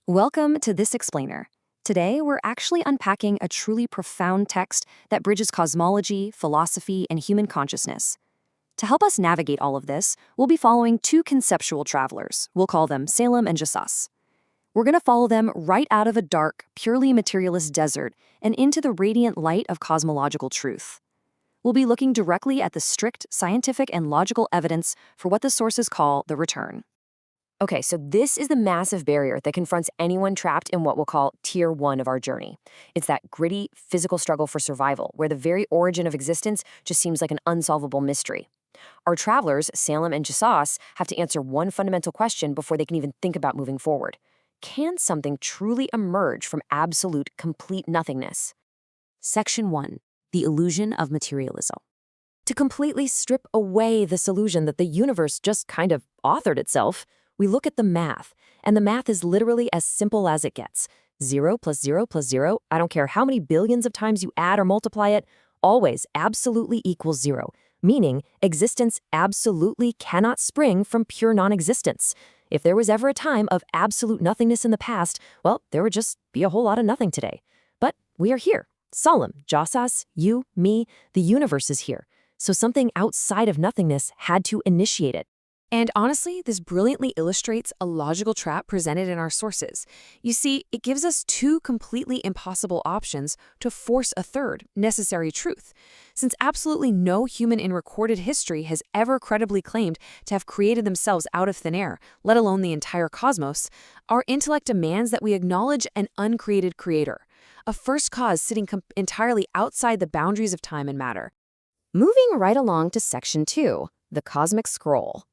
Welcome to This Explainer. Today, we're actually unpacking a truly profound text that bridges cosmology, philosophy, and human consciousness. To help us navigate all of this, we'll be following two conceptual travelers. We'll call them Salem and Jasas. We're going to follow them right out of a dark, purely materialist desert and into the radiant light of cosmological truth. We'll be looking directly at the strict scientific and logical evidence for what the sources call the return. Okay, so this is the massive barrier that confronts anyone trapped in what we'll call Tier 1 of our journey. It's that gritty, physical struggle for survival, where the very origin of existence just seems like an unsolvable mystery. Our travelers, Salem and Jasas, have to answer one fundamental question before they can even think about moving forward. Can something truly emerge from absolute, complete nothingness? Section 1. The Illusion of Materialism. To completely strip away this illusion that the universe just kind of authored itself, we look at the math, and the math is literally as simple as it gets. 0 plus 0 plus 0, I don't care how many billions of times you add or multiply it, always absolutely equals 0, meaning existence absolutely cannot spring from pure non-existence. If there was ever a time of absolute nothingness in the past, well, there would just be a whole lot of nothing today. But we are here. Salem, Jasas, you, me, the universe is here. So something outside of nothingness had to initiate it. And honestly, this brilliantly illustrates a logical trap presented in our sources. You see, it gives us two completely impossible options to force a third, necessary truth. Since absolutely no human in recorded history has ever credibly claimed to have created themselves out of thin air, let alone the entire cosmos, our intellect demands that we acknowledge an uncreated creator, a first cause sitting entirely outside the boundaries of time and matter. Moving right along to Section 2, the Cosmic Scroll.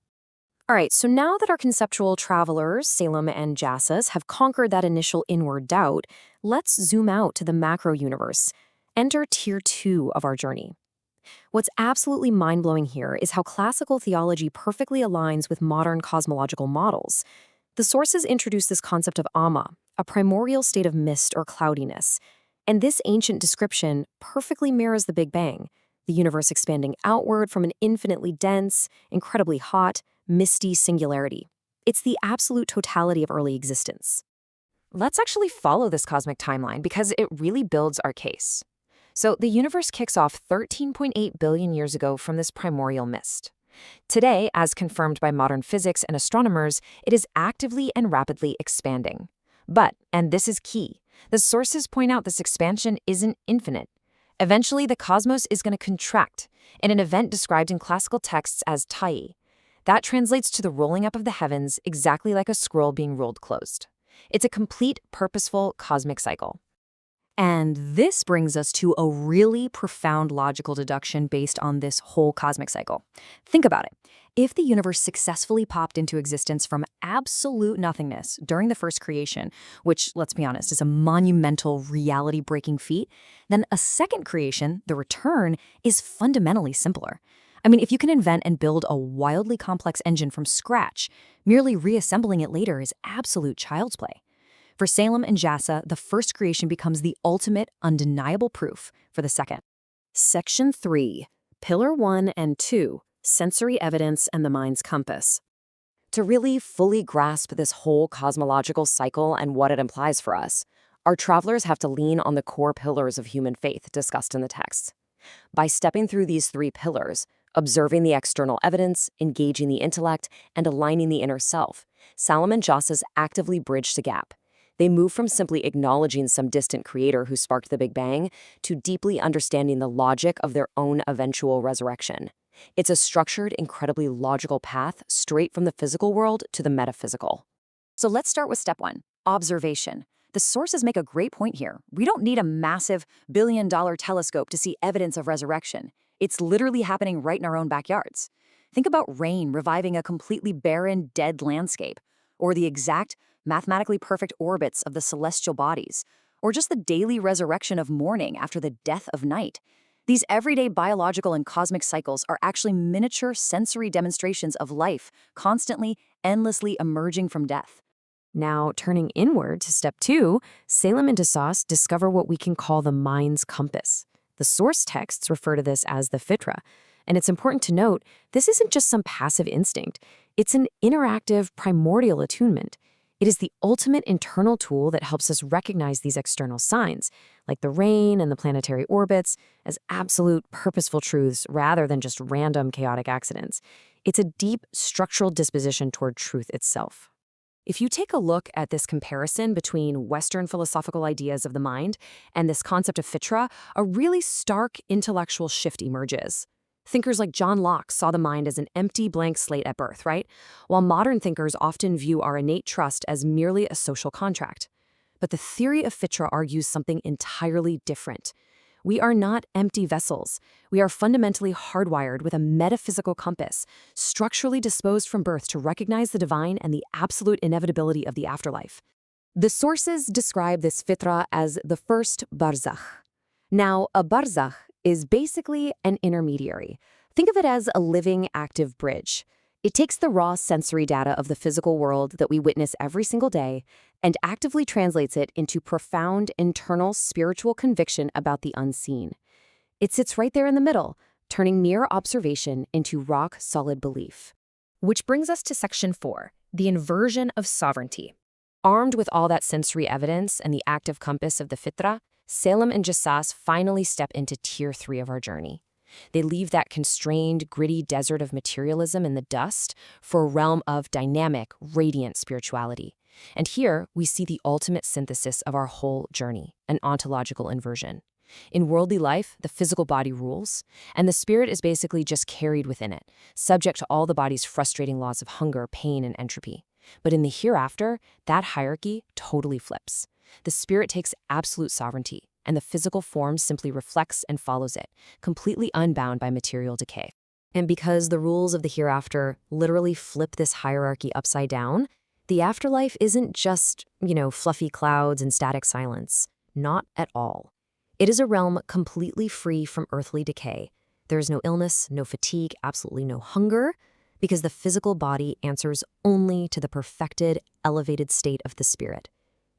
All right, so now that our conceptual travelers, Salem and Jasas, have conquered that initial inward doubt, let's zoom out to the macro universe. Enter Tier 2 of our journey. What's absolutely mind-blowing here is how classical theology perfectly aligns with modern cosmological models. The sources introduce this concept of Amma, a primordial state of mist or cloudiness, and this ancient description perfectly mirrors the Big Bang, the universe expanding outward from an infinitely dense, incredibly hot, misty singularity. It's the absolute totality of early existence. Let's actually follow this cosmic timeline because it really builds our case. So the universe kicks off 13.8 billion years ago from this primordial mist. Today, as confirmed by modern physics and astronomers, it is actively and rapidly expanding. But, and this is key, the sources point out this expansion isn't infinite. Eventually, the cosmos is going to contract in an event described in classical texts as tai. That translates to the rolling up of the heavens exactly like a scroll being rolled closed. It's a complete, purposeful cosmic cycle. And this brings us to a really profound logical deduction based on this whole cosmic cycle. Think about it. If the universe successfully popped into existence from absolute nothingness during the first creation, which, let's be honest, is a monumental reality-breaking feat, then a second creation, the return, is fundamentally simpler. I mean, if you can invent and build a wildly complex engine from scratch, merely reassembling it later is absolute child's play. For Salem and Jasas, the first creation becomes the ultimate, undeniable proof for the second. Section 3. Pillar 1 and 2. Sensory Evidence and the Mind's Compass. To really fully grasp this whole cosmological cycle and what it implies for us, our travelers have to lean on the core pillars of human faith discussed in the text. By stepping through these three pillars, observing the external evidence, engaging the intellect, and aligning the inner self, Salem and Jasas actively bridge the gap. They move from simply acknowledging some distant creator who sparked the Big Bang to deeply understanding the logic of their own eventual resurrection. It's a structured, incredibly logical path straight from the physical world to the metaphysical. So let's start with step 1, observation. The sources make a great point here. We don't need a massive billion-dollar telescope to see evidence of resurrection. It's literally happening right in our own backyards. Think about rain reviving a completely barren, dead landscape, or the exact, mathematically perfect orbits of the celestial bodies, or just the daily resurrection of morning after the death of night. These everyday biological and cosmic cycles are actually miniature sensory demonstrations of life, constantly, endlessly emerging from death. Now, turning inward to step 2, Salem and Jasas discover what we can call the mind's compass. The source texts refer to this as the fitra, and it's important to note this isn't just some passive instinct. It's an interactive, primordial attunement. It is the ultimate internal tool that helps us recognize these external signs, like the rain and the planetary orbits, as absolute purposeful truths rather than just random chaotic accidents. It's a deep structural disposition toward truth itself. If you take a look at this comparison between Western philosophical ideas of the mind and this concept of fitra, a really stark intellectual shift emerges. Thinkers like John Locke saw the mind as an empty blank slate at birth, right? While modern thinkers often view our innate trust as merely a social contract. But the theory of fitra argues something entirely different. We are not empty vessels. We are fundamentally hardwired with a metaphysical compass, structurally disposed from birth to recognize the divine and the absolute inevitability of the afterlife. The sources describe this fitra as the first barzakh. Now, a barzakh is basically an intermediary. Think of it as a living, active bridge. It takes the raw sensory data of the physical world that we witness every single day and actively translates it into profound internal spiritual conviction about the unseen. It sits right there in the middle, turning mere observation into rock-solid belief. Which brings us to Section 4, the inversion of sovereignty. Armed with all that sensory evidence and the active compass of the fitra, Salem and Jassas finally step into Tier 3 of our journey. They leave that constrained, gritty desert of materialism in the dust for a realm of dynamic, radiant spirituality. And here, we see the ultimate synthesis of our whole journey, an ontological inversion. In worldly life, the physical body rules, and the spirit is basically just carried within it, subject to all the body's frustrating laws of hunger, pain, and entropy. But in the hereafter, that hierarchy totally flips. The spirit takes absolute sovereignty, and the physical form simply reflects and follows it, completely unbound by material decay. And because the rules of the hereafter literally flip this hierarchy upside down, the afterlife isn't just, fluffy clouds and static silence. Not at all. It is a realm completely free from earthly decay. There is no illness, no fatigue, absolutely no hunger, because the physical body answers only to the perfected, elevated state of the spirit.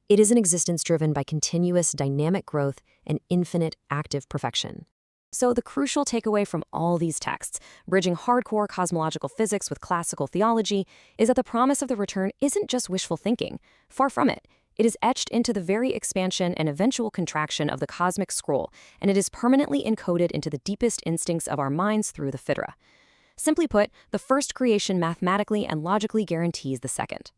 It is an existence driven by continuous dynamic growth and infinite active perfection. So the crucial takeaway from all these texts, bridging hardcore cosmological physics with classical theology, is that the promise of the return isn't just wishful thinking. Far from it. It is etched into the very expansion and eventual contraction of the cosmic scroll, and it is permanently encoded into the deepest instincts of our minds through the fitra. Simply put, the first creation mathematically and logically guarantees the second.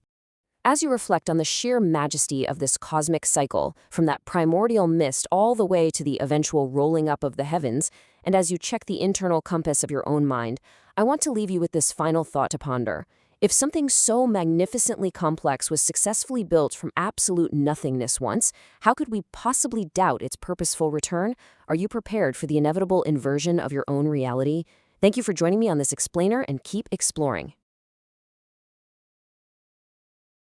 As you reflect on the sheer majesty of this cosmic cycle, from that primordial mist all the way to the eventual rolling up of the heavens, and as you check the internal compass of your own mind, I want to leave you with this final thought to ponder. If something so magnificently complex was successfully built from absolute nothingness once, how could we possibly doubt its purposeful return? Are you prepared for the inevitable inversion of your own reality? Thank you for joining me on this explainer, and keep exploring.